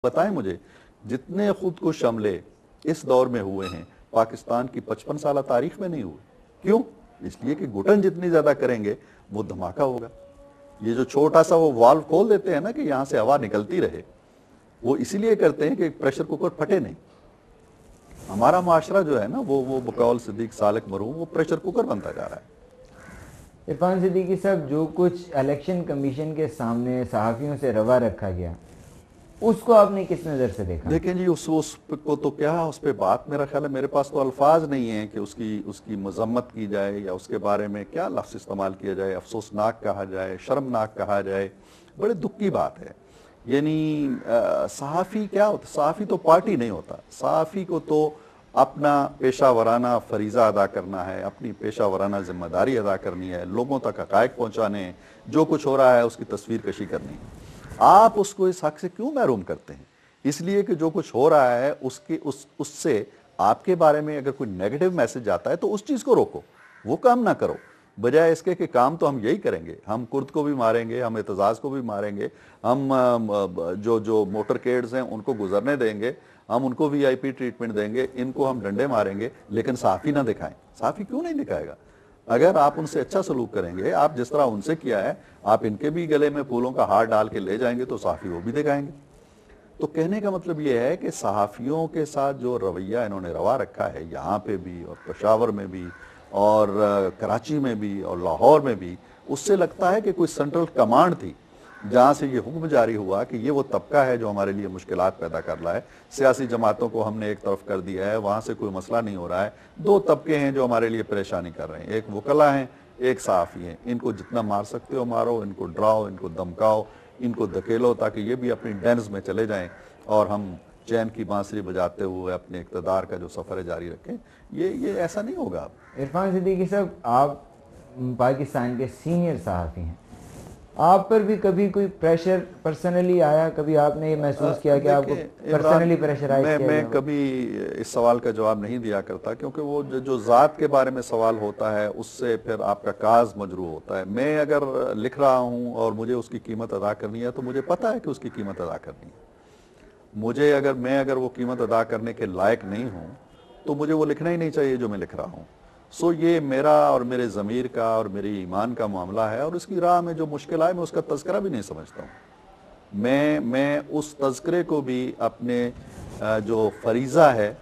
بتائیں مجھے جتنے خودکش حملے اس دور میں ہوئے ہیں پاکستان کی 55 سالہ تاریخ میں نہیں ہوئے. کیوں؟ اس لیے کہ گھٹن جتنی زیادہ کریں گے وہ دھماکہ ہوگا. یہ جو چھوٹا سا وہ والو کھول دیتے ہیں نا کہ یہاں سے ہوا نکلتی رہے, وہ اسی لیے کرتے ہیں کہ پریشر کوکر پھٹے نہیں. ہمارا معاشرہ جو ہے نا وہ بقول صدیق سالک مرحوم وہ پریشر کوکر بنتا جا رہا ہے. عرفان صدیقی صاحب, جو کچھ الیکشن کمیشن کے سامنے صحافیوں سے روا رکھا گیا اس کو آپ نے کس نظر سے دیکھا؟ دیکھیں جی اس کو تو کیا اس پہ بات میرا خیال ہے میرے پاس تو الفاظ نہیں ہیں کہ اس کی مذمت کی جائے یا اس کے بارے میں کیا لفظ استعمال کیا جائے. افسوسناک کہا جائے, شرمناک کہا جائے, بڑے دکھ کی بات ہے. یعنی صحافی کیا ہوتا؟ صحافی تو پارٹی نہیں ہوتا. صحافی کو تو اپنا پیشہ ورانہ فریضہ ادا کرنا ہے, اپنی پیشہ ورانہ ذمہ داری ادا کرنی ہے, لوگوں تک حقائق پہنچانے ہیں, جو کچھ ہو رہا ہے اس کی تصویر کشی کرنی ہے. آپ اس کو اس حق سے کیوں محروم کرتے ہیں؟ اس لیے کہ جو کچھ ہو رہا ہے اس سے آپ کے بارے میں اگر کوئی نیگیٹو میسج آتا ہے تو اس چیز کو روکو, وہ کام نہ کرو. بجائے اس کے کہ کام تو ہم یہی کریں گے, ہم کرد کو بھی ماریں گے, ہم اعتزاز کو بھی ماریں گے, ہم جو موٹر کیڈز ہیں ان کو گزرنے دیں گے, ہم ان کو وی آئی پی ٹریٹمنٹ دیں گے, ان کو ہم ڈنڈے ماریں گے, لیکن صحافی نہ دکھائیں. صحافی کیوں نہیں دکھائے گا؟ اگر آپ ان سے اچھا سلوک کریں گے, آپ جس طرح ان سے کیا ہے آپ ان کے بھی گلے میں پھولوں کا ہار ڈال کے لے جائیں گے تو صحافی وہ بھی دکھائیں گے. تو کہنے کا مطلب یہ ہے کہ صحافیوں کے ساتھ جو رویہ انہوں نے روا رکھا ہے یہاں پہ بھی اور پشاور میں بھی اور کراچی میں بھی اور لاہور میں بھی, اس سے لگتا ہے کہ کوئی سینٹرل کمانڈ تھی جہاں سے یہ حکم جاری ہوا کہ یہ وہ طبقہ ہے جو ہمارے لیے مشکلات پیدا کر رہا ہے. سیاسی جماعتوں کو ہم نے ایک طرف کر دیا ہے, وہاں سے کوئی مسئلہ نہیں ہو رہا ہے. دو طبقے ہیں جو ہمارے لیے پریشانی کر رہے ہیں, ایک وکلا ہیں, ایک صحافی ہیں. ان کو جتنا مار سکتے ہو مارو, ان کو ڈراؤ, ان کو دمکاؤ, ان کو دھکیلو تاکہ یہ بھی اپنی ڈینز میں چلے جائیں اور ہم چین کی بانسری بجاتے ہوئے اپنے اقتدار کا جو سفر ہے جاری رکھیں. یہ ایسا نہیں ہوگا. عرفان صدیقی صاحب, آپ پاکستان کے سینئر صحافی ہیں, آپ پر بھی کبھی کوئی پریشر پرسنلی آیا؟ کبھی آپ نے یہ محسوس کیا کہ آپ کو پرسنلی پریشرائز کیا گیا؟ میں کبھی اس سوال کا جواب نہیں دیا کرتا کیونکہ وہ جو ذات کے بارے میں سوال ہوتا ہے اس سے پھر آپ کا کاز مجروح ہوتا ہے. میں اگر لکھ رہا ہوں اور مجھے اس کی قیمت ادا کرنی ہے تو مجھے پتا ہے کہ اس کی قیمت ادا کرنی ہے. میں اگر وہ قیمت ادا کرنے کے لائق نہیں ہوں تو مجھے وہ لکھنا ہی نہیں چاہیے جو میں لکھ رہا ہوں. یہ میرا اور میرے ضمیر کا اور میری ایمان کا معاملہ ہے, اور اس کی راہ میں جو مشکل آئے میں اس کا تذکرہ بھی نہیں سمجھتا ہوں. میں اس تذکرے کو بھی اپنے جو فریضہ ہے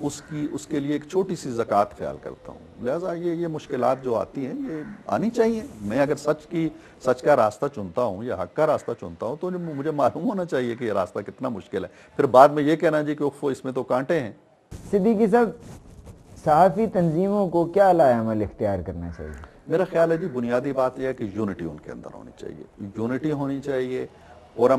اس کے لیے ایک چھوٹی سی زکوٰۃ خیال کرتا ہوں. لہٰذا یہ مشکلات جو آتی ہیں یہ آنی چاہیے. میں اگر سچ کا راستہ چنتا ہوں یا حق کا راستہ چنتا ہوں تو مجھے معلوم ہونا چاہیے کہ یہ راستہ کتنا مشکل ہے. پھر بعد میں یہ کہنا جی کہ اس میں تو کانٹے ہیں. صدیقی صاحب, صحافی تنظیموں کو کیا علائی عمل اختیار کرنا چاہیے؟ میرا خیال ہے جی بنیادی بات یہ ہے کہ یونٹی ان کے اندر ہونی چاہیے. یونٹی ہونی چاہیے, اور